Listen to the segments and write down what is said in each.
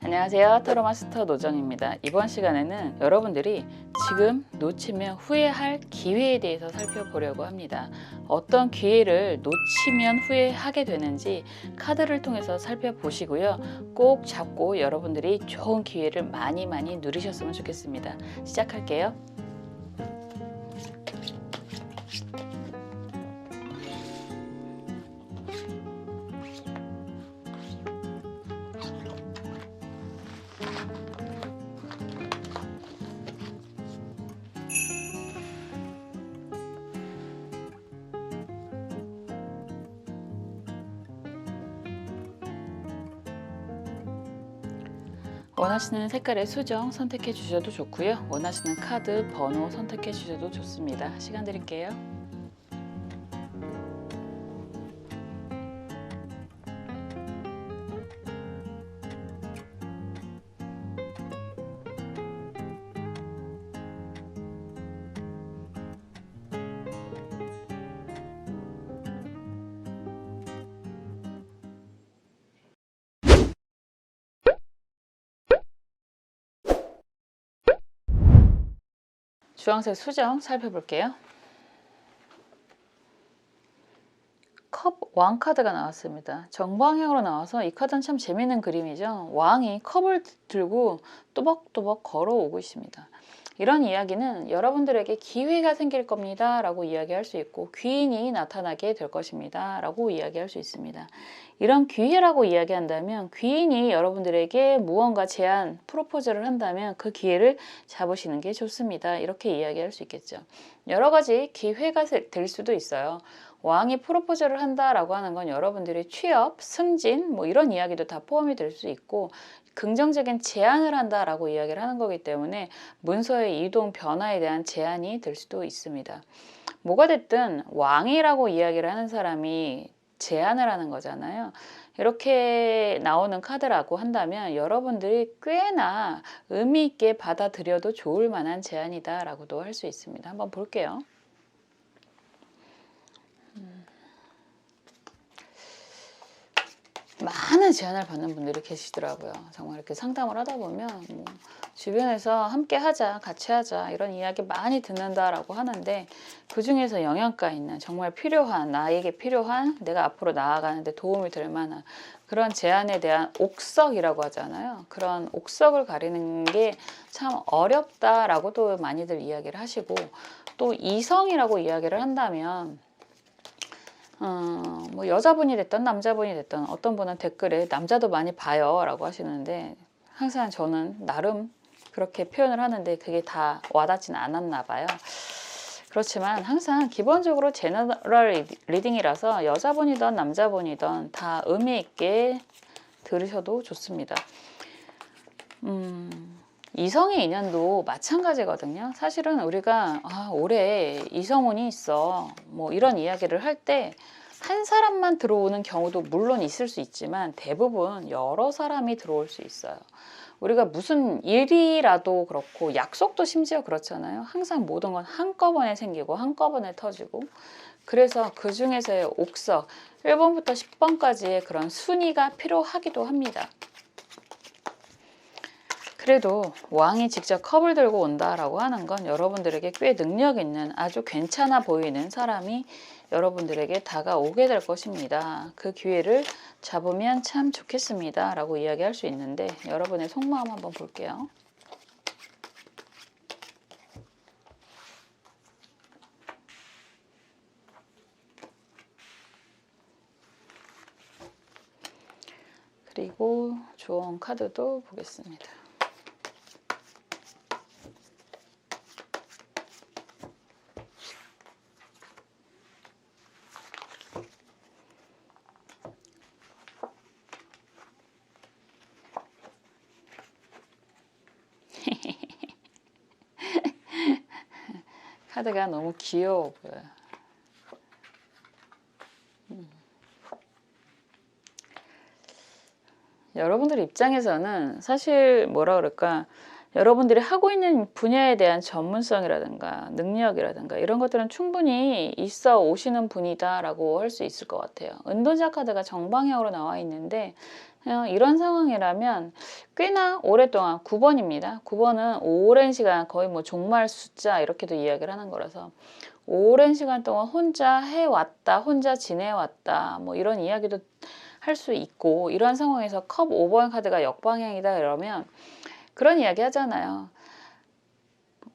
안녕하세요. 타로마스터 노정입니다. 이번 시간에는 여러분들이 지금 놓치면 후회할 기회에 대해서 살펴보려고 합니다. 어떤 기회를 놓치면 후회하게 되는지 카드를 통해서 살펴보시고요. 꼭 잡고 여러분들이 좋은 기회를 많이 누리셨으면 좋겠습니다. 시작할게요. 원하시는 색깔의 수정 선택해 주셔도 좋고요. 원하시는 카드 번호 선택해 주셔도 좋습니다. 시간 드릴게요. 주황색 수정 살펴볼게요. 컵 왕 카드가 나왔습니다. 정방향으로 나와서 이 카드는 참 재밌는 그림이죠. 왕이 컵을 들고 또박또박 걸어오고 있습니다. 이런 이야기는 여러분들에게 기회가 생길 겁니다 라고 이야기할 수 있고, 귀인이 나타나게 될 것입니다 라고 이야기할 수 있습니다. 이런 기회라고 이야기한다면, 귀인이 여러분들에게 무언가 제안, 프로포즈를 한다면 그 기회를 잡으시는 게 좋습니다. 이렇게 이야기할 수 있겠죠. 여러 가지 기회가 될 수도 있어요. 왕이 프로포즈를 한다라고 하는 건 여러분들이 취업, 승진 뭐 이런 이야기도 다 포함이 될 수 있고, 긍정적인 제안을 한다라고 이야기를 하는 거기 때문에 문서의 이동, 변화에 대한 제안이 될 수도 있습니다. 뭐가 됐든 왕이라고 이야기를 하는 사람이 제안을 하는 거잖아요. 이렇게 나오는 카드라고 한다면 여러분들이 꽤나 의미 있게 받아들여도 좋을 만한 제안이다 라고도 할 수 있습니다. 한번 볼게요. 많은 제안을 받는 분들이 계시더라고요. 정말 이렇게 상담을 하다 보면 뭐 주변에서 함께 하자, 같이 하자 이런 이야기 많이 듣는다라고 하는데, 그 중에서 영양가 있는, 정말 필요한, 나에게 필요한, 내가 앞으로 나아가는데 도움이 될 만한 그런 제안에 대한 옥석이라고 하잖아요. 그런 옥석을 가리는 게 참 어렵다라고도 많이들 이야기를 하시고, 또 이성이라고 이야기를 한다면 뭐 여자분이 됐든 남자분이 됐든, 어떤 분은 댓글에 남자도 많이 봐요 라고 하시는데, 항상 저는 나름 그렇게 표현을 하는데 그게 다 와닿지는 않았나 봐요. 그렇지만 항상 기본적으로 제너럴 리딩이라서 여자분이든 남자분이든 다 의미 있게 들으셔도 좋습니다. 이성의 인연도 마찬가지거든요. 사실은 우리가 올해 이성운이 있어 뭐 이런 이야기를 할 때 한 사람만 들어오는 경우도 물론 있을 수 있지만, 대부분 여러 사람이 들어올 수 있어요. 우리가 무슨 일이라도 그렇고 약속도 심지어 그렇잖아요. 항상 모든 건 한꺼번에 생기고 한꺼번에 터지고, 그래서 그 중에서의 옥석 1번부터 10번까지의 그런 순위가 필요하기도 합니다. 그래도 왕이 직접 컵을 들고 온다라고 하는 건 여러분들에게 꽤 능력 있는, 아주 괜찮아 보이는 사람이 여러분들에게 다가오게 될 것입니다. 그 기회를 잡으면 참 좋겠습니다 라고 이야기할 수 있는데, 여러분의 속마음 한번 볼게요. 그리고 조언 카드도 보겠습니다. 카드가 너무 귀여워 보여요. 여러분들 입장에서는 사실 뭐라 그럴까, 여러분들이 하고 있는 분야에 대한 전문성이라든가 능력이라든가 이런 것들은 충분히 있어 오시는 분이다 라고 할 수 있을 것 같아요. 은도자 카드가 정방향으로 나와 있는데, 이런 상황이라면 꽤나 오랫동안 9번입니다. 9번은 오랜 시간 거의 뭐 종말 숫자 이렇게도 이야기를 하는 거라서 오랜 시간 동안 혼자 해왔다, 혼자 지내왔다 뭐 이런 이야기도 할 수 있고 이러한 상황에서 컵 5번 카드가 역방향이다 이러면 그런 이야기 하잖아요.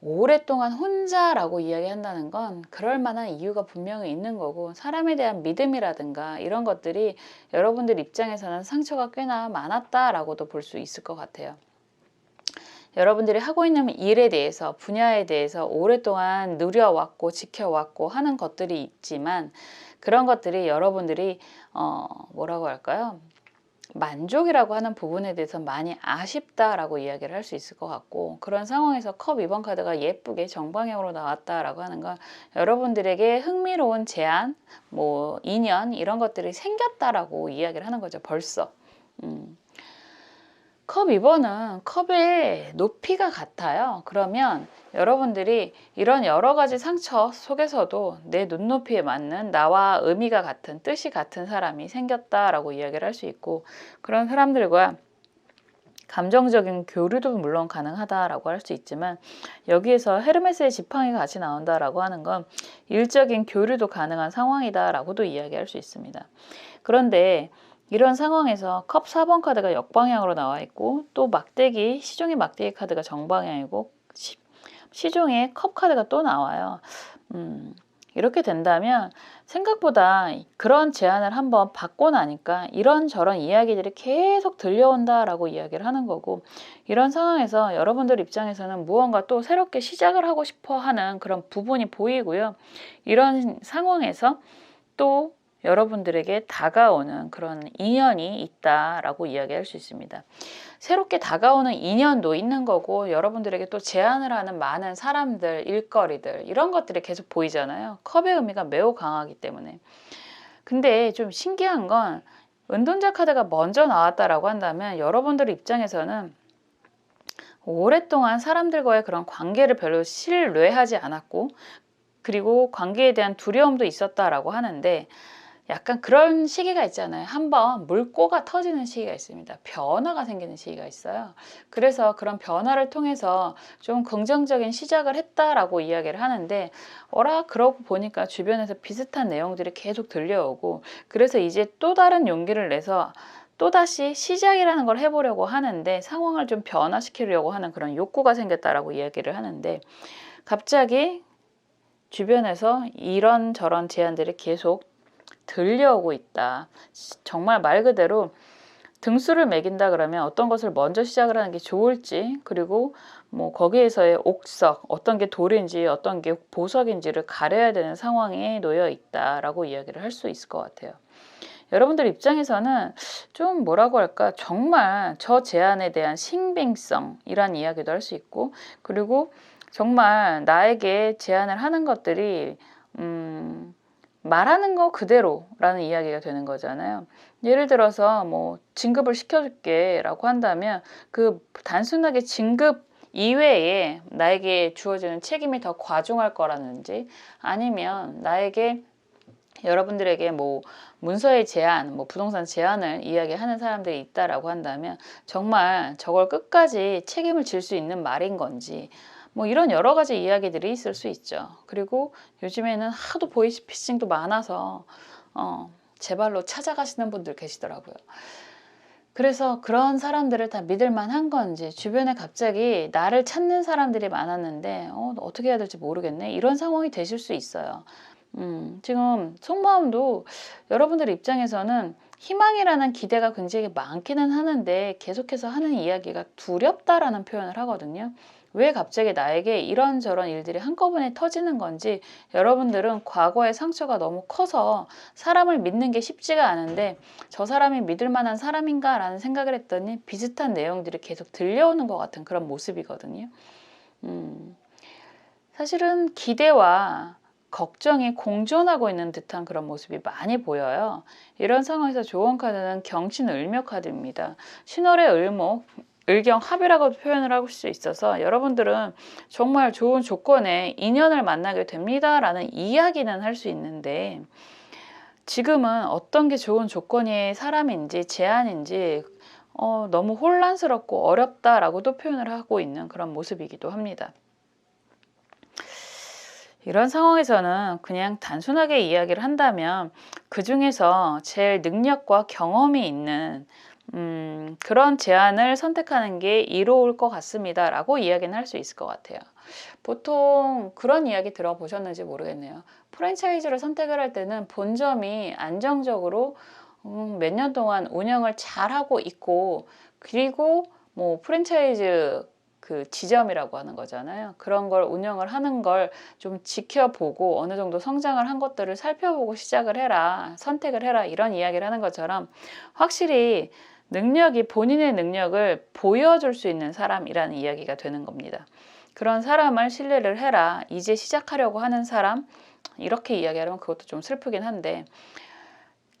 오랫동안 혼자라고 이야기한다는 건 그럴 만한 이유가 분명히 있는 거고 사람에 대한 믿음이라든가 이런 것들이 여러분들 입장에서는 상처가 꽤나 많았다라고도 볼 수 있을 것 같아요. 여러분들이 하고 있는 일에 대해서 분야에 대해서 오랫동안 누려왔고 지켜왔고 하는 것들이 있지만 그런 것들이 여러분들이 뭐라고 할까요? 만족이라고 하는 부분에 대해서 많이 아쉽다라고 이야기를 할 수 있을 것 같고 그런 상황에서 컵 2번 카드가 예쁘게 정방향으로 나왔다라고 하는 건 여러분들에게 흥미로운 제안, 뭐 인연 이런 것들이 생겼다라고 이야기를 하는 거죠. 벌써. 컵 2번은 컵의 높이가 같아요. 그러면 여러분들이 이런 여러 가지 상처 속에서도 내 눈높이에 맞는 나와 의미가 같은 뜻이 같은 사람이 생겼다라고 이야기를 할 수 있고 그런 사람들과 감정적인 교류도 물론 가능하다라고 할 수 있지만 여기에서 헤르메스의 지팡이가 같이 나온다라고 하는 건 일적인 교류도 가능한 상황이다라고도 이야기할 수 있습니다. 그런데 이런 상황에서 컵 4번 카드가 역방향으로 나와 있고 또 막대기, 시종의 막대기 카드가 정방향이고 시종의 컵 카드가 또 나와요. 이렇게 된다면 생각보다 그런 제안을 한번 받고 나니까 이런저런 이야기들이 계속 들려온다라고 이야기를 하는 거고 이런 상황에서 여러분들 입장에서는 무언가 또 새롭게 시작을 하고 싶어 하는 그런 부분이 보이고요. 이런 상황에서 또 여러분들에게 다가오는 그런 인연이 있다라고 이야기할 수 있습니다. 새롭게 다가오는 인연도 있는 거고 여러분들에게 또 제안을 하는 많은 사람들, 일거리들 이런 것들이 계속 보이잖아요. 컵의 의미가 매우 강하기 때문에. 근데 좀 신기한 건 은둔자 카드가 먼저 나왔다라고 한다면 여러분들 입장에서는 오랫동안 사람들과의 그런 관계를 별로 신뢰하지 않았고 그리고 관계에 대한 두려움도 있었다라고 하는데 약간 그런 시기가 있잖아요. 한번 물꼬가 터지는 시기가 있습니다. 변화가 생기는 시기가 있어요. 그래서 그런 변화를 통해서 좀 긍정적인 시작을 했다라고 이야기를 하는데 그러고 보니까 주변에서 비슷한 내용들이 계속 들려오고 그래서 이제 또 다른 용기를 내서 또다시 시작이라는 걸 해보려고 하는데 상황을 좀 변화시키려고 하는 그런 욕구가 생겼다라고 이야기를 하는데 갑자기 주변에서 이런저런 제안들이 계속 들려오고 있다. 정말 말 그대로 등수를 매긴다 그러면 어떤 것을 먼저 시작을 하는 게 좋을지 그리고 뭐 거기에서의 옥석 어떤 게 돌인지 어떤 게 보석인지를 가려야 되는 상황에 놓여 있다라고 이야기를 할 수 있을 것 같아요. 여러분들 입장에서는 좀 뭐라고 할까 정말 저 제안에 대한 신빙성이란 이야기도 할 수 있고 그리고 정말 나에게 제안을 하는 것들이 말하는 거 그대로라는 이야기가 되는 거잖아요. 예를 들어서 뭐 진급을 시켜줄게 라고 한다면 그 단순하게 진급 이외에 나에게 주어지는 책임이 더 과중할 거라든지 아니면 나에게 여러분들에게 뭐 문서의 제한, 뭐 부동산 제한을 이야기하는 사람들이 있다라고 한다면 정말 저걸 끝까지 책임을 질 수 있는 말인 건지 뭐 이런 여러 가지 이야기들이 있을 수 있죠. 그리고 요즘에는 하도 보이스피싱도 많아서 제 발로 찾아가시는 분들 계시더라고요. 그래서 그런 사람들을 다 믿을 만한 건지 주변에 갑자기 나를 찾는 사람들이 많았는데 어떻게 해야 될지 모르겠네 이런 상황이 되실 수 있어요. 지금 속마음도 여러분들 입장에서는 희망이라는 기대가 굉장히 많기는 하는데 계속해서 하는 이야기가 두렵다라는 표현을 하거든요. 왜 갑자기 나에게 이런저런 일들이 한꺼번에 터지는 건지 여러분들은 과거의 상처가 너무 커서 사람을 믿는 게 쉽지가 않은데 저 사람이 믿을 만한 사람인가 라는 생각을 했더니 비슷한 내용들이 계속 들려오는 것 같은 그런 모습이거든요. 사실은 기대와 걱정이 공존하고 있는 듯한 그런 모습이 많이 보여요. 이런 상황에서 좋은 카드는 경신을묘 카드입니다. 신월의 을목, 을경합이라고 표현을 할 수 있어서 여러분들은 정말 좋은 조건에 인연을 만나게 됩니다라는 이야기는 할 수 있는데 지금은 어떤 게 좋은 조건의 사람인지 제안인지 너무 혼란스럽고 어렵다라고도 표현을 하고 있는 그런 모습이기도 합니다. 이런 상황에서는 그냥 단순하게 이야기를 한다면 그 중에서 제일 능력과 경험이 있는 그런 제안을 선택하는 게 이로울 것 같습니다 라고 이야기는 할 수 있을 것 같아요. 보통 그런 이야기 들어보셨는지 모르겠네요. 프랜차이즈를 선택을 할 때는 본점이 안정적으로 몇 년 동안 운영을 잘하고 있고, 그리고 뭐 프랜차이즈 그 지점이라고 하는 거잖아요. 그런 걸 운영을 하는 걸 좀 지켜보고 어느 정도 성장을 한 것들을 살펴보고 시작을 해라, 선택을 해라, 이런 이야기를 하는 것처럼 확실히 본인의 능력을 보여줄 수 있는 사람이라는 이야기가 되는 겁니다. 그런 사람을 신뢰를 해라. 이제 시작하려고 하는 사람, 이렇게 이야기하면 그것도 좀 슬프긴 한데,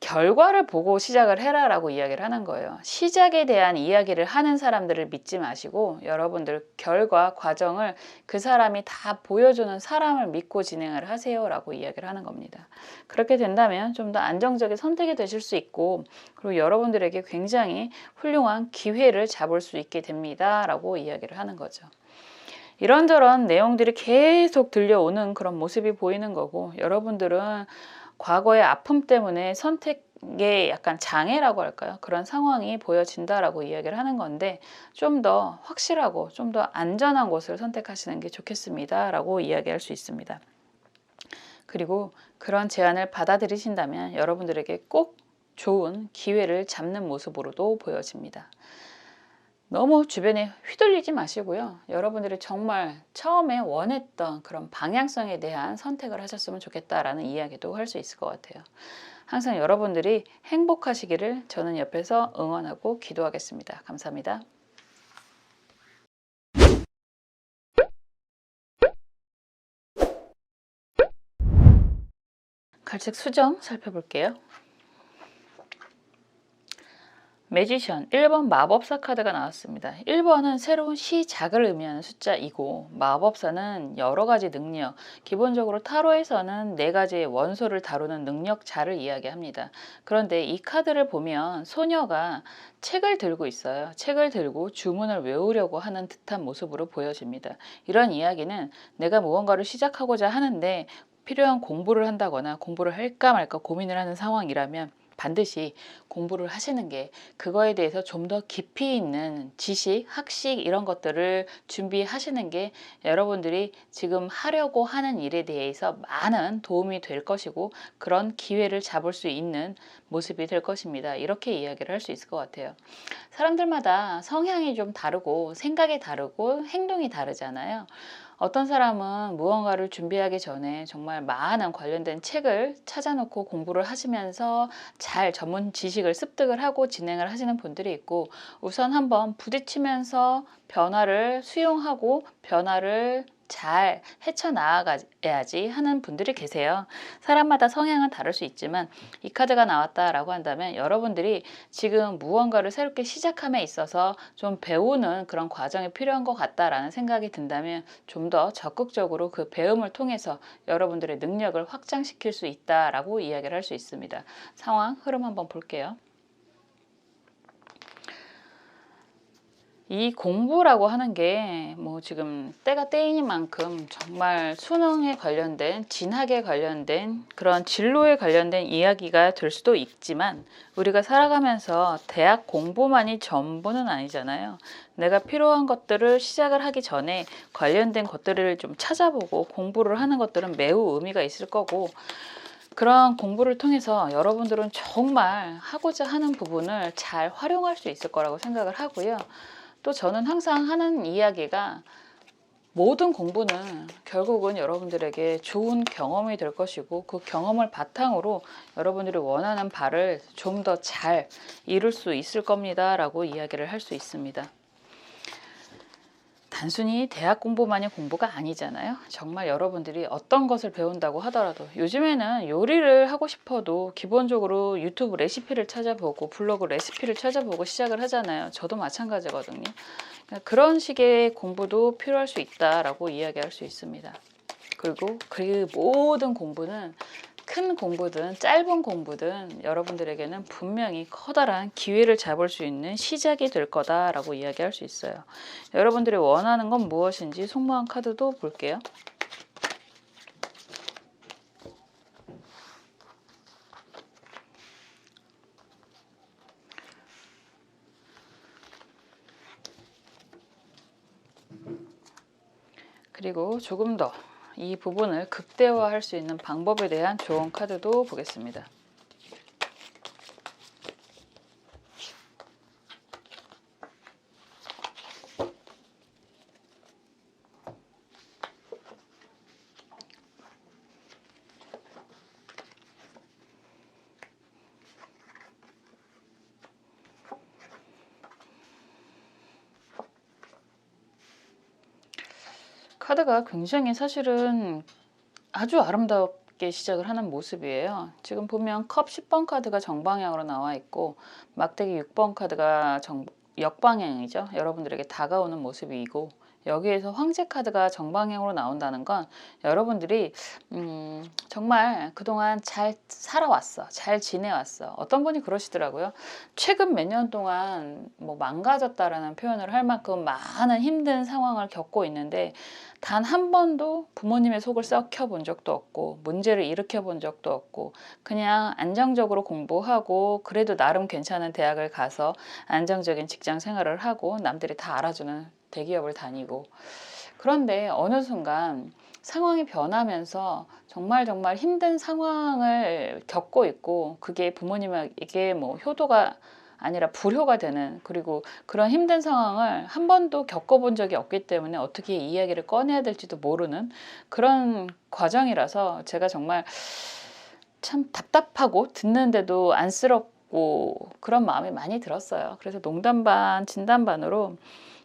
결과를 보고 시작을 해라라고 이야기를 하는 거예요. 시작에 대한 이야기를 하는 사람들을 믿지 마시고 여러분들 결과, 과정을 그 사람이 다 보여주는 사람을 믿고 진행을 하세요라고 이야기를 하는 겁니다. 그렇게 된다면 좀 더 안정적인 선택이 되실 수 있고, 그리고 여러분들에게 굉장히 훌륭한 기회를 잡을 수 있게 됩니다라고 이야기를 하는 거죠. 이런저런 내용들이 계속 들려오는 그런 모습이 보이는 거고, 여러분들은 과거의 아픔 때문에 선택에 약간 장애라고 할까요? 그런 상황이 보여진다라고 이야기를 하는 건데, 좀 더 확실하고 좀 더 안전한 곳을 선택하시는 게 좋겠습니다 라고 이야기할 수 있습니다. 그리고 그런 제안을 받아들이신다면 여러분들에게 꼭 좋은 기회를 잡는 모습으로도 보여집니다. 너무 주변에 휘둘리지 마시고요. 여러분들이 정말 처음에 원했던 그런 방향성에 대한 선택을 하셨으면 좋겠다라는 이야기도 할 수 있을 것 같아요. 항상 여러분들이 행복하시기를 저는 옆에서 응원하고 기도하겠습니다. 감사합니다. 갈색 수정 살펴볼게요. 매지션 1번 마법사 카드가 나왔습니다. 1번은 새로운 시작을 의미하는 숫자이고, 마법사는 여러 가지 능력, 기본적으로 타로에서는 4가지의 원소를 다루는 능력자를 이야기합니다. 그런데 이 카드를 보면 소녀가 책을 들고 있어요. 책을 들고 주문을 외우려고 하는 듯한 모습으로 보여집니다. 이런 이야기는 내가 무언가를 시작하고자 하는데 필요한 공부를 한다거나 공부를 할까 말까 고민을 하는 상황이라면 반드시 공부를 하시는 게, 그거에 대해서 좀 더 깊이 있는 지식, 학식 이런 것들을 준비하시는 게 여러분들이 지금 하려고 하는 일에 대해서 많은 도움이 될 것이고, 그런 기회를 잡을 수 있는 모습이 될 것입니다. 이렇게 이야기를 할 수 있을 것 같아요. 사람들마다 성향이 좀 다르고 생각이 다르고 행동이 다르잖아요. 어떤 사람은 무언가를 준비하기 전에 정말 많은 관련된 책을 찾아놓고 공부를 하시면서 잘 전문 지식을 습득을 하고 진행을 하시는 분들이 있고, 우선 한번 부딪히면서 변화를 수용하고 변화를 잘 헤쳐나가야지 하는 분들이 계세요. 사람마다 성향은 다를 수 있지만 이 카드가 나왔다라고 한다면 여러분들이 지금 무언가를 새롭게 시작함에 있어서 좀 배우는 그런 과정이 필요한 것 같다라는 생각이 든다면 좀 더 적극적으로 그 배움을 통해서 여러분들의 능력을 확장시킬 수 있다라고 이야기를 할 수 있습니다. 상황 흐름 한번 볼게요. 이 공부라고 하는 게 뭐 지금 때가 때이니만큼 정말 수능에 관련된, 진학에 관련된 그런 진로에 관련된 이야기가 될 수도 있지만, 우리가 살아가면서 대학 공부만이 전부는 아니잖아요. 내가 필요한 것들을 시작을 하기 전에 관련된 것들을 좀 찾아보고 공부를 하는 것들은 매우 의미가 있을 거고, 그런 공부를 통해서 여러분들은 정말 하고자 하는 부분을 잘 활용할 수 있을 거라고 생각을 하고요. 또 저는 항상 하는 이야기가, 모든 공부는 결국은 여러분들에게 좋은 경험이 될 것이고, 그 경험을 바탕으로 여러분들이 원하는 바를 좀 더 잘 이룰 수 있을 겁니다 라고 이야기를 할 수 있습니다. 단순히 대학 공부만이 공부가 아니잖아요. 정말 여러분들이 어떤 것을 배운다고 하더라도, 요즘에는 요리를 하고 싶어도 기본적으로 유튜브 레시피를 찾아보고 블로그 레시피를 찾아보고 시작을 하잖아요. 저도 마찬가지거든요. 그런 식의 공부도 필요할 수 있다라고 이야기할 수 있습니다. 그리고 그 모든 공부는 큰 공부든 짧은 공부든 여러분들에게는 분명히 커다란 기회를 잡을 수 있는 시작이 될 거다라고 이야기할 수 있어요. 여러분들이 원하는 건 무엇인지 속마음 카드도 볼게요. 그리고 조금 더 이 부분을 극대화할 수 있는 방법에 대한 조언 카드도 보겠습니다. 카드가 굉장히 사실은 아주 아름답게 시작을 하는 모습이에요. 지금 보면 컵 10번 카드가 정방향으로 나와 있고 막대기 6번 카드가 역방향이죠. 여러분들에게 다가오는 모습이고 여기에서 황제 카드가 정방향으로 나온다는 건 여러분들이 정말 그동안 잘 살아왔어. 잘 지내왔어. 어떤 분이 그러시더라고요. 최근 몇 년 동안 뭐 망가졌다라는 표현을 할 만큼 많은 힘든 상황을 겪고 있는데 단 한 번도 부모님의 속을 썩혀 본 적도 없고 문제를 일으켜 본 적도 없고 그냥 안정적으로 공부하고 그래도 나름 괜찮은 대학을 가서 안정적인 직장 생활을 하고 남들이 다 알아주는 대기업을 다니고 그런데 어느 순간 상황이 변하면서 정말 힘든 상황을 겪고 있고 그게 부모님에게 뭐 효도가 아니라 불효가 되는 그리고 그런 힘든 상황을 한 번도 겪어본 적이 없기 때문에 어떻게 이야기를 꺼내야 될지도 모르는 그런 과정이라서 제가 정말 참 답답하고 듣는데도 안쓰럽고 그런 마음이 많이 들었어요. 그래서 농담 반 진담 반으로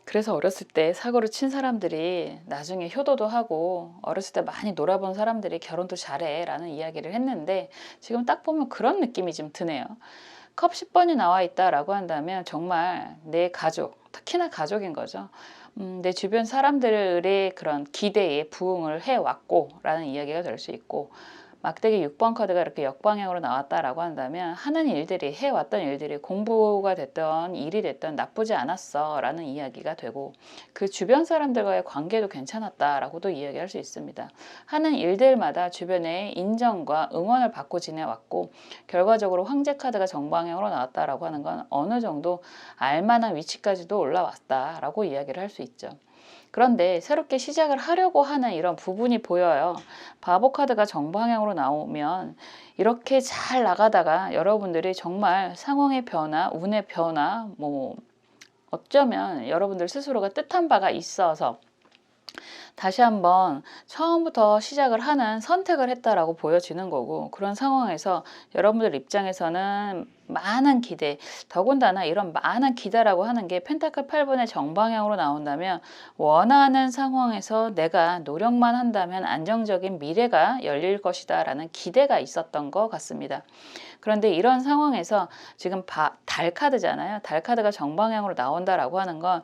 그래서 어렸을 때 사고를 친 사람들이 나중에 효도도 하고 어렸을 때 많이 놀아본 사람들이 결혼도 잘해 라는 이야기를 했는데 지금 딱 보면 그런 느낌이 좀 드네요. 컵 10번이 나와 있다라고 한다면 정말 내 가족, 특히나 가족인 거죠. 내 주변 사람들의 그런 기대에 부응을 해왔고 라는 이야기가 될 수 있고 막대기 6번 카드가 이렇게 역방향으로 나왔다라고 한다면 하는 일들이 해왔던 일들이 공부가 됐던 일이 됐던 나쁘지 않았어 라는 이야기가 되고 그 주변 사람들과의 관계도 괜찮았다라고도 이야기할 수 있습니다. 하는 일들마다 주변의 인정과 응원을 받고 지내왔고 결과적으로 황제 카드가 정방향으로 나왔다라고 하는 건 어느 정도 알만한 위치까지도 올라왔다라고 이야기를 할 수 있죠. 그런데 새롭게 시작을 하려고 하는 이런 부분이 보여요. 바보 카드가 정방향으로 나오면 이렇게 잘 나가다가 여러분들이 정말 상황의 변화, 운의 변화, 뭐 어쩌면 여러분들 스스로가 뜻한 바가 있어서 다시 한번 처음부터 시작을 하는 선택을 했다라고 보여지는 거고 그런 상황에서 여러분들 입장에서는 많은 기대 더군다나 이런 많은 기대라고 하는 게 펜타클 8번의 정방향으로 나온다면 원하는 상황에서 내가 노력만 한다면 안정적인 미래가 열릴 것이다 라는 기대가 있었던 것 같습니다. 그런데 이런 상황에서 지금 달 카드잖아요. 달 카드가 정방향으로 나온다라고 하는 건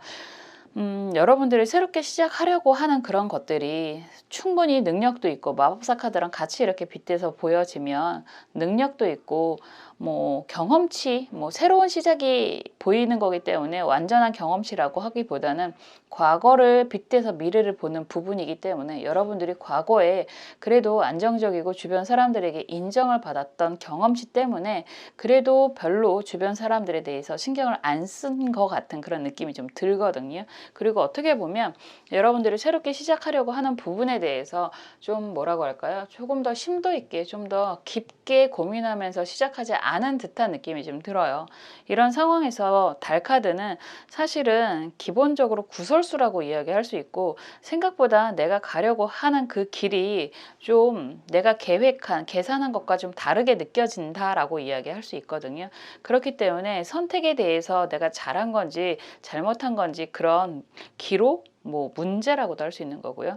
여러분들이 새롭게 시작하려고 하는 그런 것들이 충분히 능력도 있고 마법사 카드랑 같이 이렇게 빗대서 보여지면 능력도 있고 뭐 경험치, 뭐 새로운 시작이 보이는 거기 때문에 완전한 경험치라고 하기보다는 과거를 빗대서 미래를 보는 부분이기 때문에 여러분들이 과거에 그래도 안정적이고 주변 사람들에게 인정을 받았던 경험치 때문에 그래도 별로 주변 사람들에 대해서 신경을 안 쓴 것 같은 그런 느낌이 좀 들거든요. 그리고 어떻게 보면 여러분들이 새롭게 시작하려고 하는 부분에 대해서 좀 뭐라고 할까요? 조금 더 심도 있게 좀 더 깊게 고민하면서 시작하지 않은 듯한 느낌이 좀 들어요. 이런 상황에서 달 카드는 사실은 기본적으로 구설수라고 이야기할 수 있고 생각보다 내가 가려고 하는 그 길이 좀 내가 계획한 계산한 것과 좀 다르게 느껴진다라고 이야기할 수 있거든요. 그렇기 때문에 선택에 대해서 내가 잘한 건지 잘못한 건지 그런 기록, 뭐 문제라고도 할 수 있는 거고요.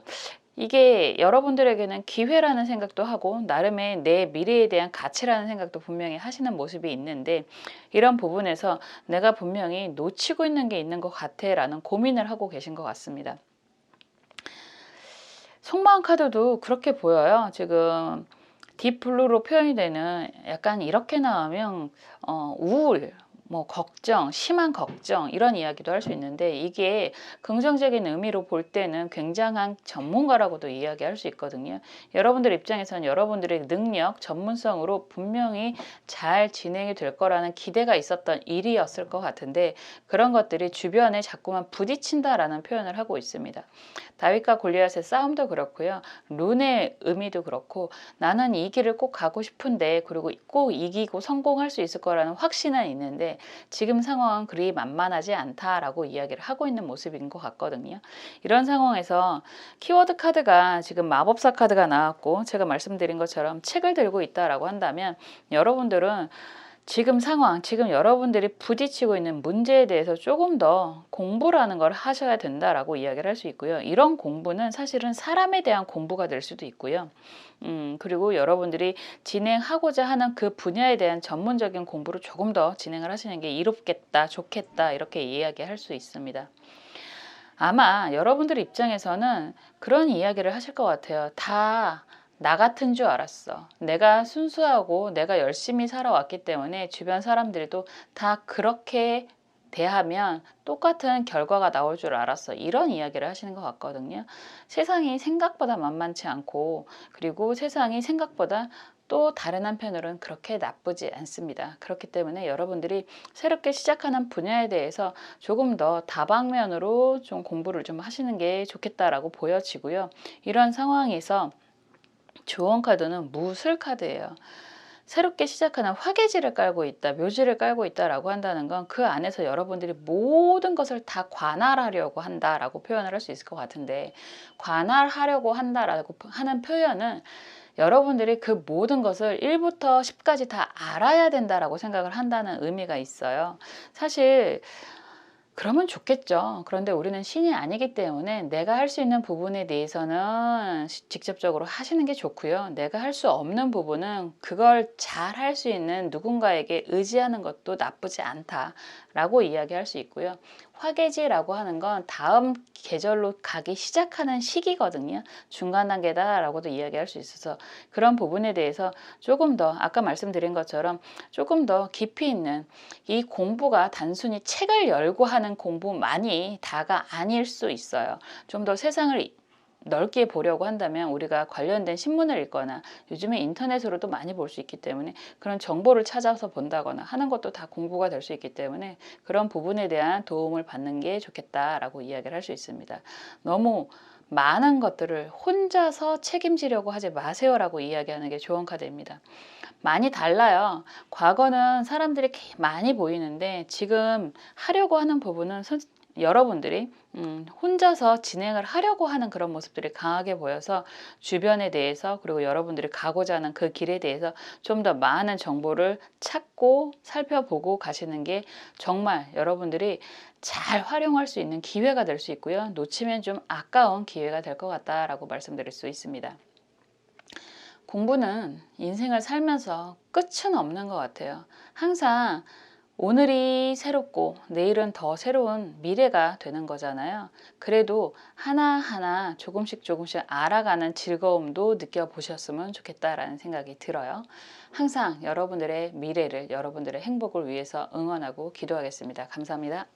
이게 여러분들에게는 기회라는 생각도 하고 나름의 내 미래에 대한 가치라는 생각도 분명히 하시는 모습이 있는데 이런 부분에서 내가 분명히 놓치고 있는 게 있는 것 같아 라는 고민을 하고 계신 것 같습니다. 속마음 카드도 그렇게 보여요. 지금 딥블루로 표현이 되는 약간 이렇게 나오면 우울, 뭐 걱정, 심한 걱정 이런 이야기도 할 수 있는데 이게 긍정적인 의미로 볼 때는 굉장한 전문가라고도 이야기할 수 있거든요. 여러분들 입장에서는 여러분들의 능력, 전문성으로 분명히 잘 진행이 될 거라는 기대가 있었던 일이었을 것 같은데 그런 것들이 주변에 자꾸만 부딪힌다라는 표현을 하고 있습니다. 다윗과 골리앗의 싸움도 그렇고요. 룬의 의미도 그렇고 나는 이 길을 꼭 가고 싶은데 그리고 꼭 이기고 성공할 수 있을 거라는 확신은 있는데 지금 상황은 그리 만만하지 않다라고 이야기를 하고 있는 모습인 것 같거든요. 이런 상황에서 키워드 카드가 지금 마법사 카드가 나왔고 제가 말씀드린 것처럼 책을 들고 있다라고 한다면 여러분들은 지금 상황, 지금 여러분들이 부딪히고 있는 문제에 대해서 조금 더 공부라는 걸 하셔야 된다라고 이야기를 할 수 있고요. 이런 공부는 사실은 사람에 대한 공부가 될 수도 있고요. 그리고 여러분들이 진행하고자 하는 그 분야에 대한 전문적인 공부를 조금 더 진행을 하시는 게 이롭겠다, 좋겠다 이렇게 이야기할 수 있습니다. 아마 여러분들 입장에서는 그런 이야기를 하실 것 같아요. 다 나 같은 줄 알았어. 내가 순수하고 내가 열심히 살아왔기 때문에 주변 사람들도 다 그렇게 대하면 똑같은 결과가 나올 줄 알았어. 이런 이야기를 하시는 것 같거든요. 세상이 생각보다 만만치 않고 그리고 세상이 생각보다 또 다른 한편으로는 그렇게 나쁘지 않습니다. 그렇기 때문에 여러분들이 새롭게 시작하는 분야에 대해서 조금 더 다방면으로 좀 공부를 좀 하시는 게 좋겠다라고 보여지고요. 이런 상황에서 좋은 카드는 무술 카드예요. 새롭게 시작하는 화개지를 깔고 있다, 묘지를 깔고 있다라고 한다는 건 그 안에서 여러분들이 모든 것을 다 관할하려고 한다라고 표현을 할 수 있을 것 같은데 관할하려고 한다라고 하는 표현은 여러분들이 그 모든 것을 1부터 10까지 다 알아야 된다라고 생각을 한다는 의미가 있어요. 사실 그러면 좋겠죠. 그런데 우리는 신이 아니기 때문에 내가 할 수 있는 부분에 대해서는 직접적으로 하시는 게 좋고요. 내가 할 수 없는 부분은 그걸 잘 할 수 있는 누군가에게 의지하는 것도 나쁘지 않다라고 이야기할 수 있고요. 화개지라고 하는 건 다음 계절로 가기 시작하는 시기거든요. 중간 단계다라고도 이야기할 수 있어서 그런 부분에 대해서 조금 더 아까 말씀드린 것처럼 조금 더 깊이 있는 이 공부가 단순히 책을 열고 하는 공부만이 다가 아닐 수 있어요. 좀 더 세상을 넓게 보려고 한다면 우리가 관련된 신문을 읽거나 요즘에 인터넷으로도 많이 볼 수 있기 때문에 그런 정보를 찾아서 본다거나 하는 것도 다 공부가 될 수 있기 때문에 그런 부분에 대한 도움을 받는 게 좋겠다라고 이야기를 할 수 있습니다. 너무 많은 것들을 혼자서 책임지려고 하지 마세요라고 이야기하는 게 좋은 카드입니다. 많이 달라요. 과거는 사람들이 많이 보이는데 지금 하려고 하는 부분은 여러분들이 혼자서 진행을 하려고 하는 그런 모습들이 강하게 보여서 주변에 대해서 그리고 여러분들이 가고자 하는 그 길에 대해서 좀 더 많은 정보를 찾고 살펴보고 가시는 게 정말 여러분들이 잘 활용할 수 있는 기회가 될 수 있고요. 놓치면 좀 아까운 기회가 될 것 같다라고 말씀드릴 수 있습니다. 공부는 인생을 살면서 끝은 없는 것 같아요. 항상 오늘이 새롭고 내일은 더 새로운 미래가 되는 거잖아요. 그래도 하나하나 조금씩 알아가는 즐거움도 느껴보셨으면 좋겠다라는 생각이 들어요. 항상 여러분들의 미래를, 여러분들의 행복을 위해서 응원하고 기도하겠습니다. 감사합니다.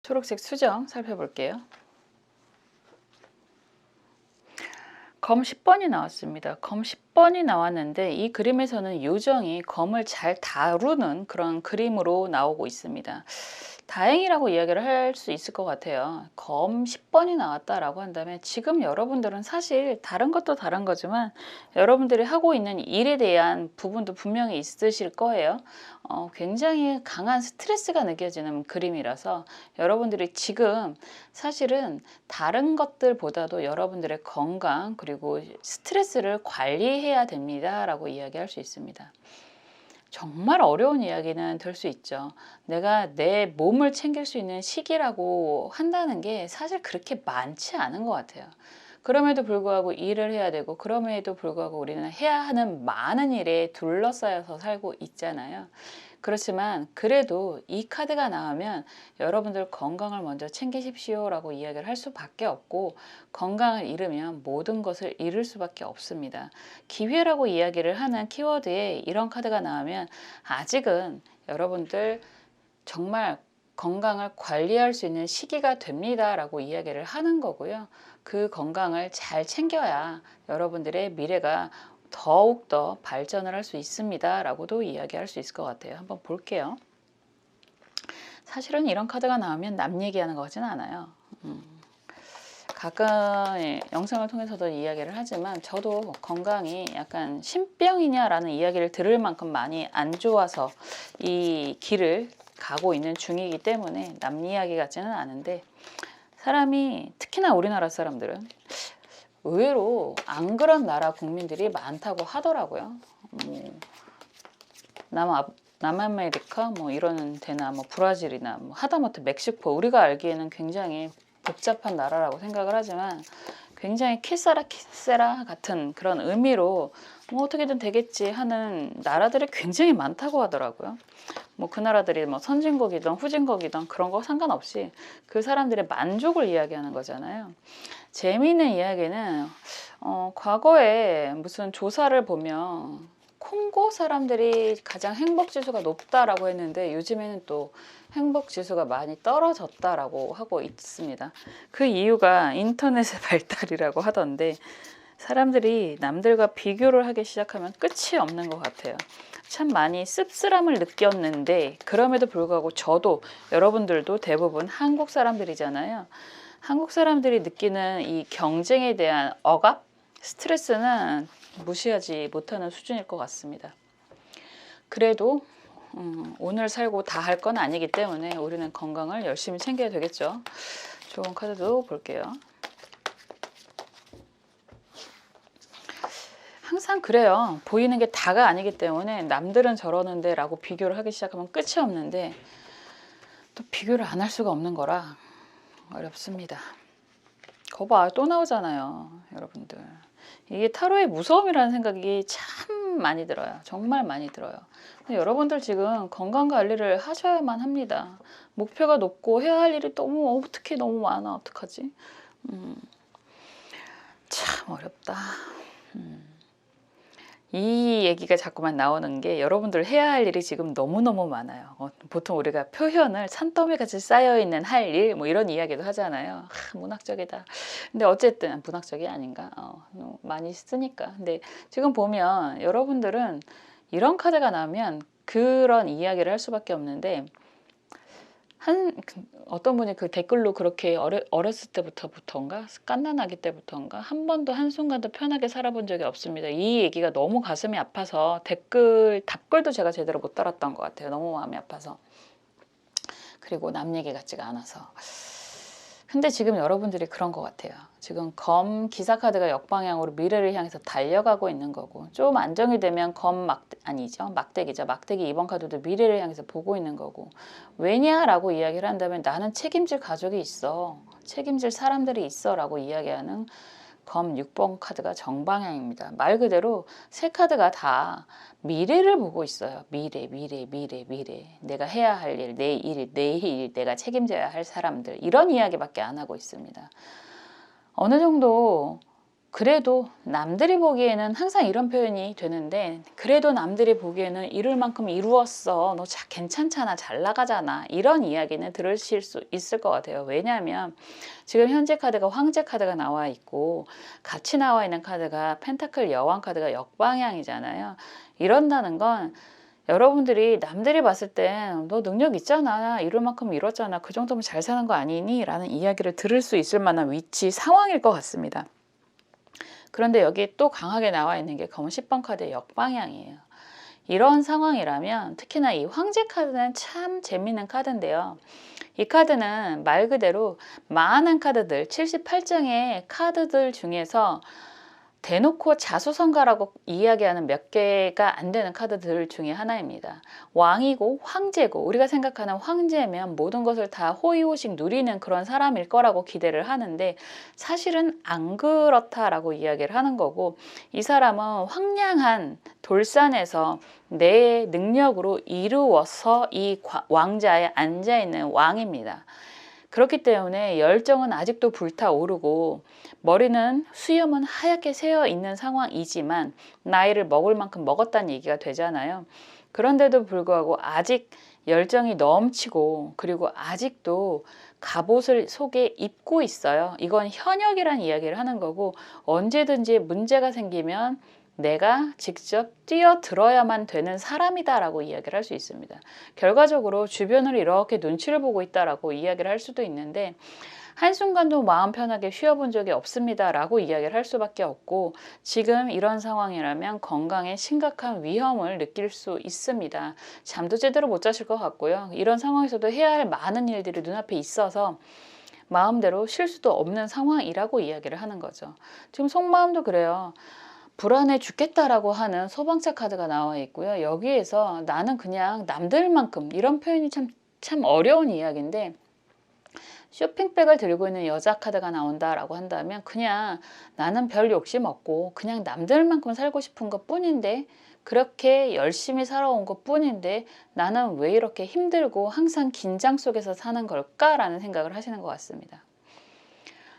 초록색 수정 살펴볼게요. 검 10번이 나왔습니다. 검 10번이 나왔는데 이 그림에서는 요정이 검을 잘 다루는 그런 그림으로 나오고 있습니다. 다행이라고 이야기를 할 수 있을 것 같아요. 검 10번이 나왔다라고 한다면 지금 여러분들은 사실 다른 것도 다른 거지만 여러분들이 하고 있는 일에 대한 부분도 분명히 있으실 거예요. 굉장히 강한 스트레스가 느껴지는 그림이라서 여러분들이 지금 사실은 다른 것들보다도 여러분들의 건강 그리고 스트레스를 관리해야 됩니다 라고 이야기할 수 있습니다. 정말 어려운 이야기는 될 수 있죠. 내가 내 몸을 챙길 수 있는 시기라고 한다는 게 사실 그렇게 많지 않은 것 같아요. 그럼에도 불구하고 일을 해야 되고 그럼에도 불구하고 우리는 해야 하는 많은 일에 둘러싸여서 살고 있잖아요. 그렇지만 그래도 이 카드가 나오면 여러분들 건강을 먼저 챙기십시오 라고 이야기를 할 수밖에 없고, 건강을 잃으면 모든 것을 잃을 수밖에 없습니다. 기회라고 이야기를 하는 키워드에 이런 카드가 나오면 아직은 여러분들 정말 건강을 관리할 수 있는 시기가 됩니다 라고 이야기를 하는 거고요. 그 건강을 잘 챙겨야 여러분들의 미래가 더욱더 발전을 할 수 있습니다 라고도 이야기할 수 있을 것 같아요. 한번 볼게요. 사실은 이런 카드가 나오면 남 얘기하는 것 같지는 않아요. 가끔 영상을 통해서도 이야기를 하지만 저도 건강이 약간 신병이냐라는 이야기를 들을 만큼 많이 안 좋아서 이 길을 가고 있는 중이기 때문에 남 이야기 같지는 않은데, 사람이 특히나 우리나라 사람들은 의외로 안 그런 나라 국민들이 많다고 하더라고요. 남아메리카 뭐 이런 데나 뭐 브라질이나 뭐 하다못해 멕시코, 우리가 알기에는 굉장히 복잡한 나라라고 생각을 하지만 굉장히 키세라 같은 그런 의미로 뭐 어떻게든 되겠지 하는 나라들이 굉장히 많다고 하더라고요. 뭐 그 나라들이 뭐 선진국이든 후진국이든 그런 거 상관없이 그 사람들의 만족을 이야기하는 거잖아요. 재미있는 이야기는 과거에 무슨 조사를 보면 콩고 사람들이 가장 행복지수가 높다라고 했는데 요즘에는 또 행복지수가 많이 떨어졌다라고 하고 있습니다. 그 이유가 인터넷의 발달이라고 하던데, 사람들이 남들과 비교를 하기 시작하면 끝이 없는 것 같아요. 참 많이 씁쓸함을 느꼈는데, 그럼에도 불구하고 저도, 여러분들도 대부분 한국 사람들이잖아요. 한국 사람들이 느끼는 이 경쟁에 대한 억압, 스트레스는 무시하지 못하는 수준일 것 같습니다. 그래도 오늘 살고 다 할 건 아니기 때문에 우리는 건강을 열심히 챙겨야 되겠죠. 좋은 카드도 볼게요. 항상 그래요. 보이는 게 다가 아니기 때문에 남들은 저러는데 라고 비교를 하기 시작하면 끝이 없는데, 또 비교를 안 할 수가 없는 거라 어렵습니다. 거봐, 또 나오잖아요, 여러분들. 이게 타로의 무서움이라는 생각이 참 많이 들어요. 정말 많이 들어요. 근데 여러분들 지금 건강관리를 하셔야만 합니다. 목표가 높고 해야 할 일이 특히 너무 많아. 어떡하지? 참 어렵다. 이 얘기가 자꾸만 나오는 게, 여러분들 해야 할 일이 지금 너무너무 많아요. 보통 우리가 표현을 산더미같이 쌓여있는 할 일, 뭐 이런 이야기도 하잖아요. 문학적이다. 근데 어쨌든 문학적이 아닌가? 많이 쓰니까. 근데 지금 보면 여러분들은 이런 카드가 나오면 그런 이야기를 할 수밖에 없는데, 어떤 분이 그 댓글로 그렇게 어렸을 때부터인가 갓난아기 때부터인가 한 번도 한순간도 편하게 살아본 적이 없습니다. 이 얘기가 너무 가슴이 아파서 답글도 제가 제대로 못 달았던 것 같아요. 너무 마음이 아파서. 그리고 남 얘기 같지가 않아서. 근데 지금 여러분들이 그런 것 같아요. 지금 검 기사카드가 역방향으로 미래를 향해서 달려가고 있는 거고, 좀 안정이 되면 막대기죠. 막대기 2번 카드도 미래를 향해서 보고 있는 거고. 왜냐라고 이야기를 한다면 나는 책임질 가족이 있어, 책임질 사람들이 있어 라고 이야기하는 검 6번 카드가 정방향입니다. 말 그대로 세 카드가 다 미래를 보고 있어요. 미래. 내가 해야 할 일, 내일 내가 책임져야 할 사람들, 이런 이야기밖에 안 하고 있습니다. 어느 정도 그래도 남들이 보기에는 항상 이런 표현이 되는데, 그래도 남들이 보기에는 이룰 만큼 이루었어, 너 괜찮잖아, 잘 나가잖아, 이런 이야기는 들으실 수 있을 것 같아요. 왜냐하면 지금 현재 카드가 황제 카드가 나와 있고 같이 나와 있는 카드가 펜타클 여왕 카드가 역방향이잖아요. 이런다는 건 여러분들이 남들이 봤을 땐 너 능력 있잖아, 이룰 만큼 이뤘잖아, 그 정도면 잘 사는 거 아니니? 라는 이야기를 들을 수 있을 만한 위치 상황일 것 같습니다. 그런데 여기 또 강하게 나와 있는 게 검은 10번 카드의 역방향이에요. 이런 상황이라면 특히나 이 황제 카드는 참 재미있는 카드인데요. 이 카드는 말 그대로 많은 카드들, 78장의 카드들 중에서 대놓고 자수성가라고 이야기하는 몇 개가 안 되는 카드들 중에 하나입니다. 왕이고 황제고, 우리가 생각하는 황제면 모든 것을 다 호의호식 누리는 그런 사람일 거라고 기대를 하는데 사실은 안 그렇다라고 이야기를 하는 거고, 이 사람은 황량한 돌산에서 내 능력으로 이루어서 이 왕자에 앉아있는 왕입니다. 그렇기 때문에 열정은 아직도 불타오르고 머리는 수염은 하얗게 새어 있는 상황이지만 나이를 먹을 만큼 먹었다는 얘기가 되잖아요. 그런데도 불구하고 아직 열정이 넘치고, 그리고 아직도 갑옷을 속에 입고 있어요. 이건 현역이란 이야기를 하는 거고, 언제든지 문제가 생기면 내가 직접 뛰어들어야만 되는 사람이다라고 이야기를 할 수 있습니다. 결과적으로 주변을 이렇게 눈치를 보고 있다라고 이야기를 할 수도 있는데, 한순간도 마음 편하게 쉬어본 적이 없습니다라고 이야기를 할 수밖에 없고, 지금 이런 상황이라면 건강에 심각한 위험을 느낄 수 있습니다. 잠도 제대로 못 자실 것 같고요. 이런 상황에서도 해야 할 많은 일들이 눈앞에 있어서 마음대로 쉴 수도 없는 상황이라고 이야기를 하는 거죠. 지금 속마음도 그래요. 불안해 죽겠다라고 하는 소방차 카드가 나와 있고요. 여기에서 나는 그냥 남들만큼, 이런 표현이 참 어려운 이야기인데, 쇼핑백을 들고 있는 여자 카드가 나온다라고 한다면 그냥 나는 별 욕심 없고 그냥 남들만큼 살고 싶은 것 뿐인데, 그렇게 열심히 살아온 것 뿐인데 나는 왜 이렇게 힘들고 항상 긴장 속에서 사는 걸까라는 생각을 하시는 것 같습니다.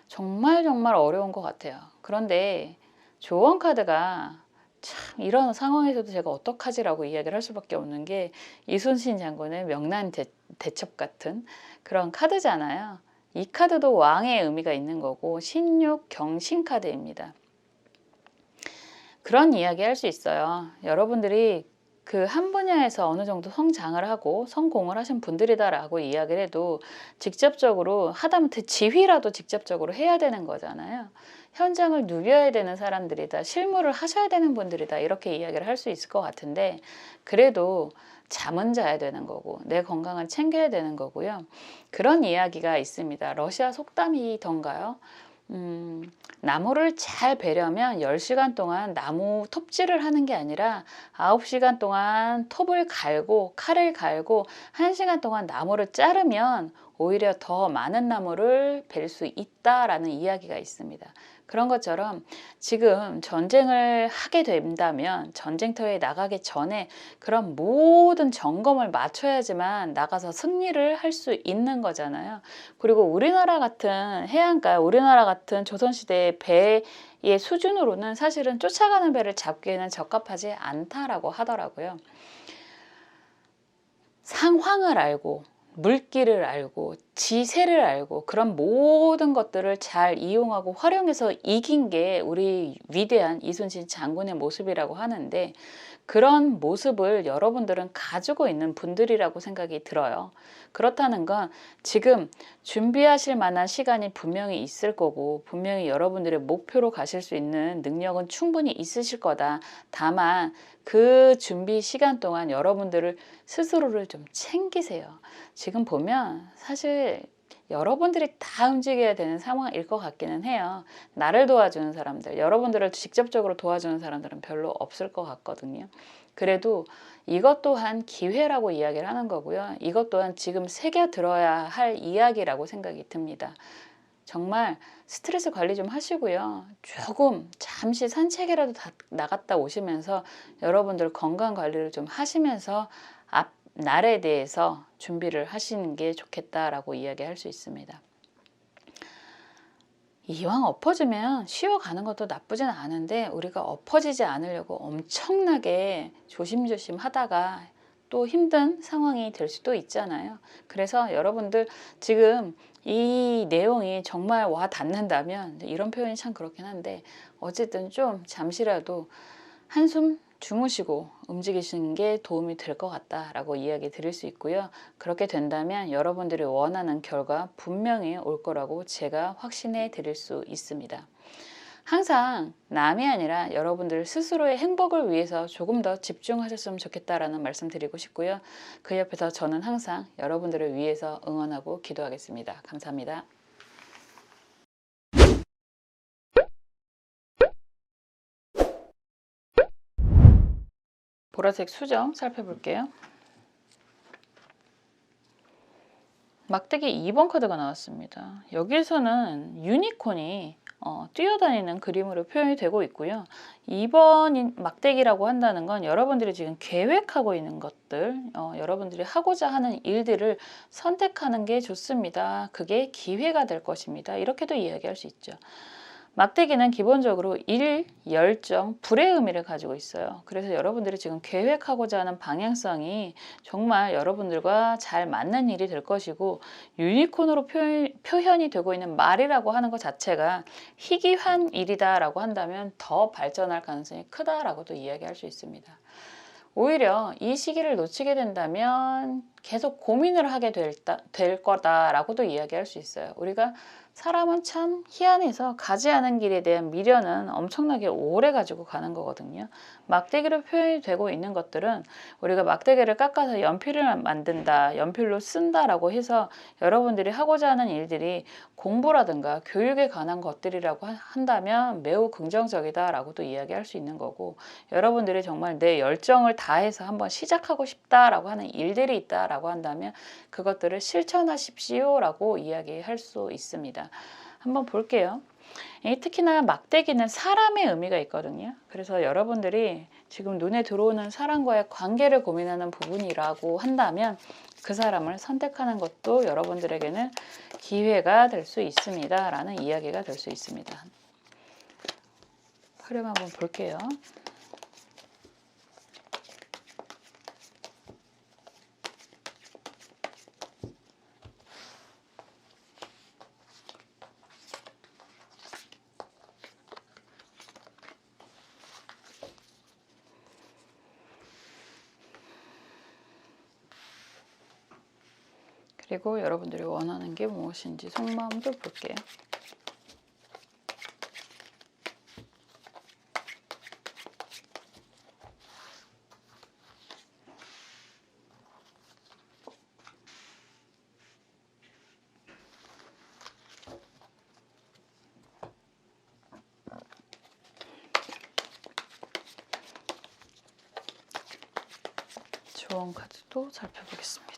정말 어려운 것 같아요. 그런데 조언 카드가 참 이런 상황에서도 제가 어떡하지라고 이야기를 할 수밖에 없는 게, 이순신 장군의 명란 대첩 같은 그런 카드잖아요. 이 카드도 왕의 의미가 있는 거고 신육 경신 카드입니다. 그런 이야기 할 수 있어요. 여러분들이 그 한 분야에서 어느 정도 성장을 하고 성공을 하신 분들이다라고 이야기를 해도 직접적으로 하다못해 지휘라도 직접적으로 해야 되는 거잖아요. 현장을 누벼야 되는 사람들이다, 실무를 하셔야 되는 분들이다, 이렇게 이야기를 할 수 있을 것 같은데, 그래도 잠은 자야 되는 거고 내 건강을 챙겨야 되는 거고요. 그런 이야기가 있습니다. 러시아 속담이던가요? 나무를 잘 베려면 10시간 동안 나무 톱질을 하는 게 아니라 9시간 동안 톱을 갈고 칼을 갈고 1시간 동안 나무를 자르면 오히려 더 많은 나무를 벨 수 있다라는 이야기가 있습니다. 그런 것처럼 지금 전쟁을 하게 된다면 전쟁터에 나가기 전에 그런 모든 점검을 맞춰야지만 나가서 승리를 할 수 있는 거잖아요. 그리고 우리나라 같은 해안가, 우리나라 같은 조선시대의 배의 수준으로는 사실은 쫓아가는 배를 잡기에는 적합하지 않다라고 하더라고요. 상황을 알고 물기를 알고 지세를 알고 그런 모든 것들을 잘 이용하고 활용해서 이긴 게 우리 위대한 이순신 장군의 모습이라고 하는데, 그런 모습을 여러분들은 가지고 있는 분들이라고 생각이 들어요. 그렇다는 건 지금 준비하실 만한 시간이 분명히 있을 거고 분명히 여러분들의 목표로 가실 수 있는 능력은 충분히 있으실 거다. 다만 그 준비 시간 동안 여러분들을 스스로를 좀 챙기세요. 지금 보면 사실 여러분들이 다 움직여야 되는 상황일 것 같기는 해요. 나를 도와주는 사람들, 여러분들을 직접적으로 도와주는 사람들은 별로 없을 것 같거든요. 그래도 이것 또한 기회라고 이야기를 하는 거고요. 이것 또한 지금 새겨들어야 할 이야기라고 생각이 듭니다. 정말 스트레스 관리 좀 하시고요. 조금 잠시 산책이라도 나갔다 오시면서 여러분들 건강 관리를 좀 하시면서 앞 날에 대해서 준비를 하시는 게 좋겠다라고 이야기할 수 있습니다. 이왕 엎어지면 쉬어가는 것도 나쁘진 않은데, 우리가 엎어지지 않으려고 엄청나게 조심조심 하다가 또 힘든 상황이 될 수도 있잖아요. 그래서 여러분들 지금 이 내용이 정말 와 닿는다면, 이런 표현이 참 그렇긴 한데 어쨌든 좀 잠시라도 한숨 주무시고 움직이시는 게 도움이 될 것 같다라고 이야기 드릴 수 있고요. 그렇게 된다면 여러분들이 원하는 결과 분명히 올 거라고 제가 확신해 드릴 수 있습니다. 항상 남이 아니라 여러분들 스스로의 행복을 위해서 조금 더 집중하셨으면 좋겠다라는 말씀 드리고 싶고요. 그 옆에서 저는 항상 여러분들을 위해서 응원하고 기도하겠습니다. 감사합니다. 보라색 수정 살펴볼게요. 막대기 2번 카드가 나왔습니다. 여기서는 유니콘이 뛰어다니는 그림으로 표현이 되고 있고요. 2번 막대기라고 한다는 건 여러분들이 지금 계획하고 있는 것들, 여러분들이 하고자 하는 일들을 선택하는 게 좋습니다. 그게 기회가 될 것입니다. 이렇게도 이야기할 수 있죠. 막대기는 기본적으로 일, 열정, 불의 의미를 가지고 있어요. 그래서 여러분들이 지금 계획하고자 하는 방향성이 정말 여러분들과 잘 맞는 일이 될 것이고, 유니콘으로 표현이 되고 있는 말이라고 하는 것 자체가 희귀한 일이다라고 한다면 더 발전할 가능성이 크다라고도 이야기할 수 있습니다. 오히려 이 시기를 놓치게 된다면 계속 고민을 하게 될 거다라고도 이야기할 수 있어요. 우리가 사람은 참 희한해서 가지 않은 길에 대한 미련은 엄청나게 오래 가지고 가는 거거든요. 막대기로 표현이 되고 있는 것들은 우리가 막대기를 깎아서 연필을 만든다, 연필로 쓴다라고 해서 여러분들이 하고자 하는 일들이 공부라든가 교육에 관한 것들이라고 한다면 매우 긍정적이다라고도 이야기할 수 있는 거고, 여러분들이 정말 내 열정을 다해서 한번 시작하고 싶다라고 하는 일들이 있다라고 한다면 그것들을 실천하십시오라고 이야기할 수 있습니다. 한번 볼게요. 특히나 막대기는 사람의 의미가 있거든요. 그래서 여러분들이 지금 눈에 들어오는 사람과의 관계를 고민하는 부분이라고 한다면 그 사람을 선택하는 것도 여러분들에게는 기회가 될 수 있습니다 라는 이야기가 될 수 있습니다. 흐름 한번 볼게요. 그리고 여러분들이 원하는 게 무엇인지 속마음도 볼게요. 조언 카드도 살펴보겠습니다.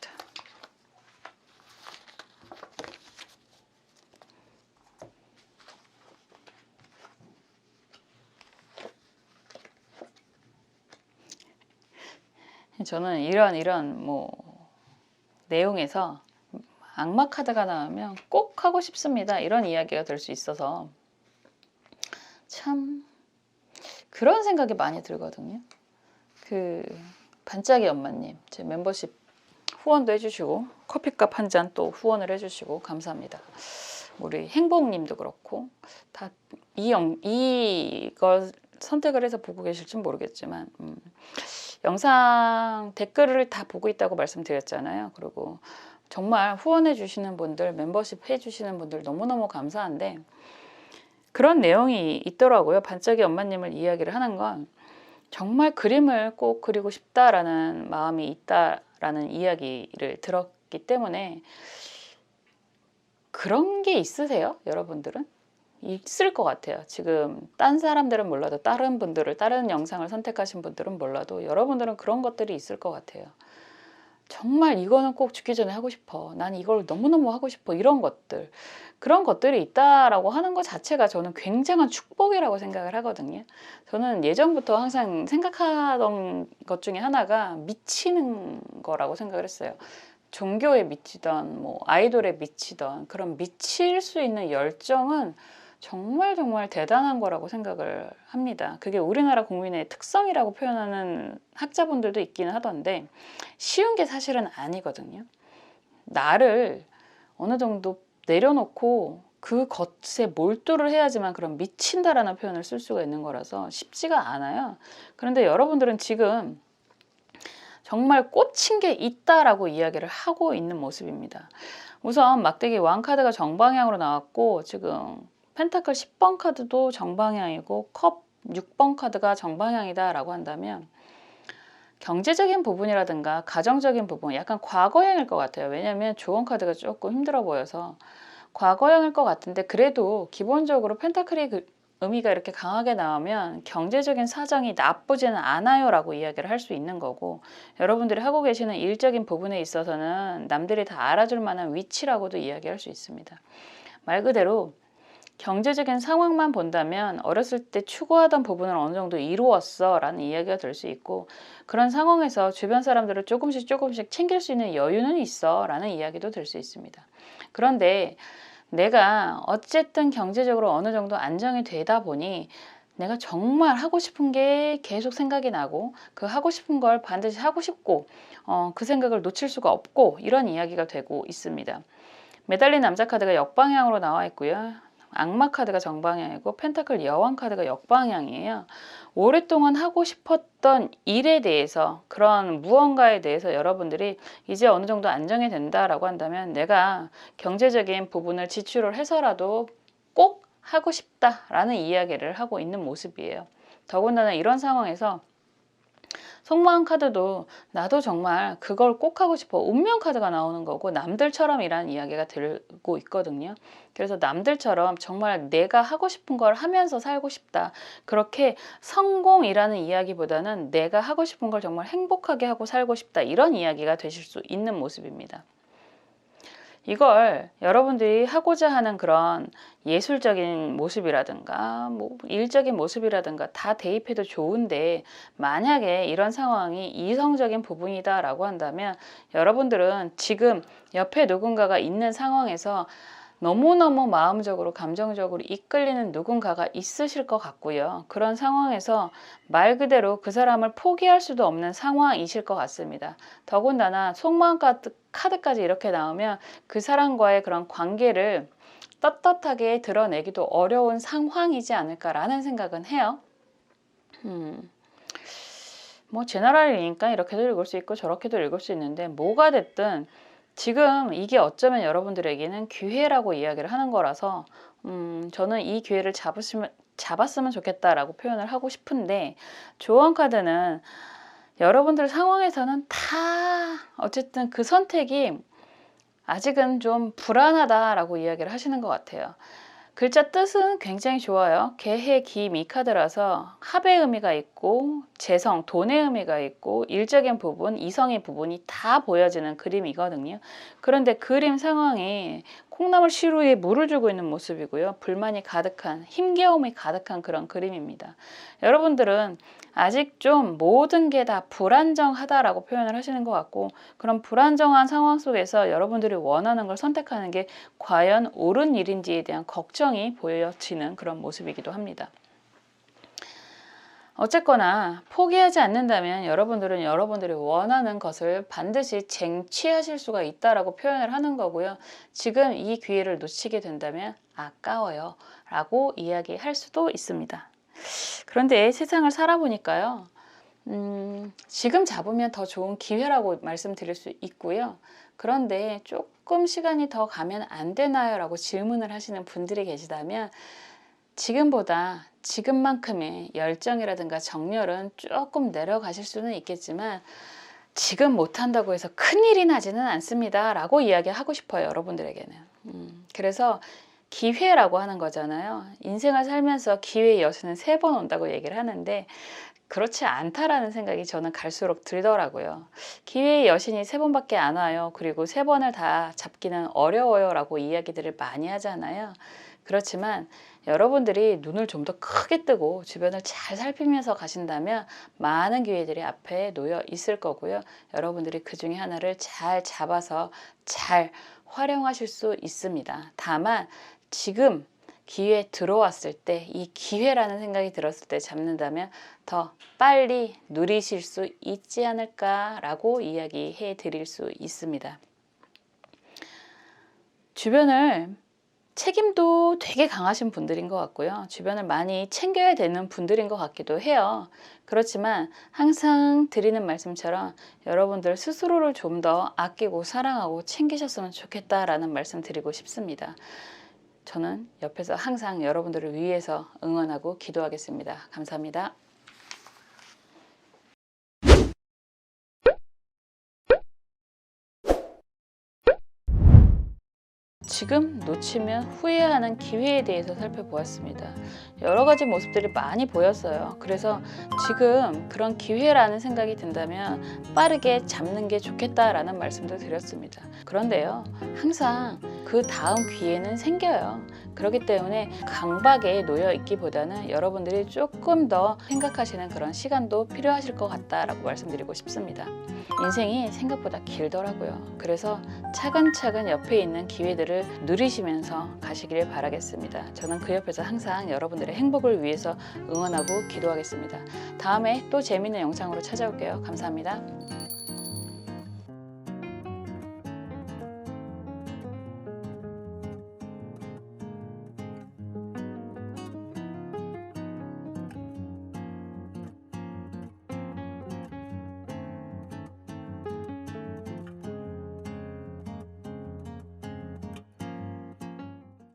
저는 이런 내용에서 악마 카드가 나오면 꼭 하고 싶습니다 이런 이야기가 될 수 있어서 참 그런 생각이 많이 들거든요. 그 반짝이 엄마님 제 멤버십 후원도 해주시고 커피값 한 잔 또 후원을 해주시고 감사합니다. 우리 행복님도 그렇고 다 이걸 선택을 해서 보고 계실지 모르겠지만 영상 댓글을 다 보고 있다고 말씀드렸잖아요. 그리고 정말 후원해 주시는 분들, 멤버십 해 주시는 분들 너무너무 감사한데 그런 내용이 있더라고요. 반짝이 엄마님을 이야기를 하는 건 정말 그림을 꼭 그리고 싶다라는 마음이 있다라는 이야기를 들었기 때문에 그런 게 있으세요? 여러분들은? 있을 것 같아요. 지금 딴 사람들은 몰라도 다른 분들을 다른 영상을 선택하신 분들은 몰라도 여러분들은 그런 것들이 있을 것 같아요. 정말 이거는 꼭 죽기 전에 하고 싶어. 난 이걸 너무너무 하고 싶어. 이런 것들. 그런 것들이 있다라고 하는 것 자체가 저는 굉장한 축복이라고 생각을 하거든요. 저는 예전부터 항상 생각하던 것 중에 하나가 미치는 거라고 생각을 했어요. 종교에 미치던 아이돌에 미치던 그런 미칠 수 있는 열정은 정말 대단한 거라고 생각을 합니다. 그게 우리나라 국민의 특성이라고 표현하는 학자분들도 있기는 하던데 쉬운 게 사실은 아니거든요. 나를 어느 정도 내려놓고 그 것에 몰두를 해야지만 그런 미친다라는 표현을 쓸 수가 있는 거라서 쉽지가 않아요. 그런데 여러분들은 지금 정말 꽂힌 게 있다라고 이야기를 하고 있는 모습입니다. 우선 막대기 왕 카드가 정방향으로 나왔고 지금 펜타클 10번 카드도 정방향이고 컵 6번 카드가 정방향이다 라고 한다면 경제적인 부분이라든가 가정적인 부분 약간 과거형일 것 같아요. 왜냐하면 조언 카드가 조금 힘들어 보여서 과거형일 것 같은데 그래도 기본적으로 펜타클이 의미가 이렇게 강하게 나오면 경제적인 사정이 나쁘지는 않아요 라고 이야기를 할 수 있는 거고, 여러분들이 하고 계시는 일적인 부분에 있어서는 남들이 다 알아줄 만한 위치라고도 이야기할 수 있습니다. 말 그대로 경제적인 상황만 본다면 어렸을 때 추구하던 부분을 어느 정도 이루었어 라는 이야기가 될 수 있고, 그런 상황에서 주변 사람들을 조금씩 챙길 수 있는 여유는 있어 라는 이야기도 될 수 있습니다. 그런데 내가 어쨌든 경제적으로 어느 정도 안정이 되다 보니 내가 정말 하고 싶은 게 계속 생각이 나고, 그 하고 싶은 걸 반드시 하고 싶고, 그 생각을 놓칠 수가 없고, 이런 이야기가 되고 있습니다. 매달린 남자 카드가 역방향으로 나와 있고요. 악마 카드가 정방향이고 펜타클 여왕 카드가 역방향이에요. 오랫동안 하고 싶었던 일에 대해서, 그런 무언가에 대해서 여러분들이 이제 어느 정도 안정이 된다라고 한다면 내가 경제적인 부분을 지출을 해서라도 꼭 하고 싶다라는 이야기를 하고 있는 모습이에요. 더군다나 이런 상황에서 속마음 카드도 나도 정말 그걸 꼭 하고 싶어, 운명 카드가 나오는 거고 남들처럼이라는 이야기가 들고 있거든요. 그래서 남들처럼 정말 내가 하고 싶은 걸 하면서 살고 싶다, 그렇게 성공이라는 이야기보다는 내가 하고 싶은 걸 정말 행복하게 하고 살고 싶다, 이런 이야기가 되실 수 있는 모습입니다. 이걸 여러분들이 하고자 하는 그런 예술적인 모습이라든가 뭐 일적인 모습이라든가 다 대입해도 좋은데, 만약에 이런 상황이 이성적인 부분이다 라고 한다면 여러분들은 지금 옆에 누군가가 있는 상황에서 너무너무 마음적으로 감정적으로 이끌리는 누군가가 있으실 것 같고요. 그런 상황에서 말 그대로 그 사람을 포기할 수도 없는 상황이실 것 같습니다. 더군다나 속마음 카드까지 이렇게 나오면 그 사람과의 그런 관계를 떳떳하게 드러내기도 어려운 상황이지 않을까라는 생각은 해요. 뭐 제너럴이니까 이렇게도 읽을 수 있고 저렇게도 읽을 수 있는데, 뭐가 됐든 지금 이게 어쩌면 여러분들에게는 기회라고 이야기를 하는 거라서 저는 이 기회를 잡았으면 좋겠다라고 표현을 하고 싶은데, 조언 카드는 여러분들 상황에서는 다 어쨌든 그 선택이 아직은 좀 불안하다라고 이야기를 하시는 것 같아요. 글자 뜻은 굉장히 좋아요. 개해, 기, 미 카드라서 합의 의미가 있고 재성, 돈의 의미가 있고 일적인 부분, 이성의 부분이 다 보여지는 그림이거든요. 그런데 그림 상황이 콩나물 시루에 물을 주고 있는 모습이고요. 불만이 가득한, 힘겨움이 가득한 그런 그림입니다. 여러분들은 아직 좀 모든 게 다 불안정하다라고 표현을 하시는 것 같고, 그런 불안정한 상황 속에서 여러분들이 원하는 걸 선택하는 게 과연 옳은 일인지에 대한 걱정이 보여지는 그런 모습이기도 합니다. 어쨌거나 포기하지 않는다면 여러분들은 여러분들이 원하는 것을 반드시 쟁취하실 수가 있다라고 표현을 하는 거고요. 지금 이 기회를 놓치게 된다면 아까워요 라고 이야기할 수도 있습니다. 그런데 세상을 살아보니까요, 지금 잡으면 더 좋은 기회라고 말씀드릴 수 있고요. 그런데 조금 시간이 더 가면 안 되나요? 라고 질문을 하시는 분들이 계시다면, 지금보다 지금만큼의 열정이라든가 정열은 조금 내려가실 수는 있겠지만 지금 못한다고 해서 큰일이 나지는 않습니다 라고 이야기하고 싶어요, 여러분들에게는. 그래서 기회라고 하는 거잖아요. 인생을 살면서 기회의 여신은 3번 온다고 얘기를 하는데 그렇지 않다라는 생각이 저는 갈수록 들더라고요. 기회의 여신이 3번밖에 안 와요. 그리고 3번을 다 잡기는 어려워요 라고 이야기들을 많이 하잖아요. 그렇지만 여러분들이 눈을 좀 더 크게 뜨고 주변을 잘 살피면서 가신다면 많은 기회들이 앞에 놓여 있을 거고요. 여러분들이 그 중에 하나를 잘 잡아서 잘 활용하실 수 있습니다. 다만 지금 기회 들어왔을 때, 이 기회라는 생각이 들었을 때 잡는다면 더 빨리 누리실 수 있지 않을까라고 이야기해 드릴 수 있습니다. 주변을 책임도 되게 강하신 분들인 것 같고요. 주변을 많이 챙겨야 되는 분들인 것 같기도 해요. 그렇지만 항상 드리는 말씀처럼 여러분들 스스로를 좀 더 아끼고 사랑하고 챙기셨으면 좋겠다라는 말씀 드리고 싶습니다. 저는 옆에서 항상 여러분들을 위해서 응원하고 기도하겠습니다. 감사합니다. 지금 놓치면 후회하는 기회에 대해서 살펴보았습니다. 여러 가지 모습들이 많이 보였어요. 그래서 지금 그런 기회라는 생각이 든다면 빠르게 잡는 게 좋겠다라는 말씀도 드렸습니다. 그런데요, 항상 그 다음 기회는 생겨요. 그렇기 때문에 강박에 놓여 있기보다는 여러분들이 조금 더 생각하시는 그런 시간도 필요하실 것 같다라고 말씀드리고 싶습니다. 인생이 생각보다 길더라고요. 그래서 차근차근 옆에 있는 기회들을 누리시면서 가시길 바라겠습니다. 저는 그 옆에서 항상 여러분들의 행복을 위해서 응원하고 기도하겠습니다. 다음에 또 재미있는 영상으로 찾아올게요. 감사합니다.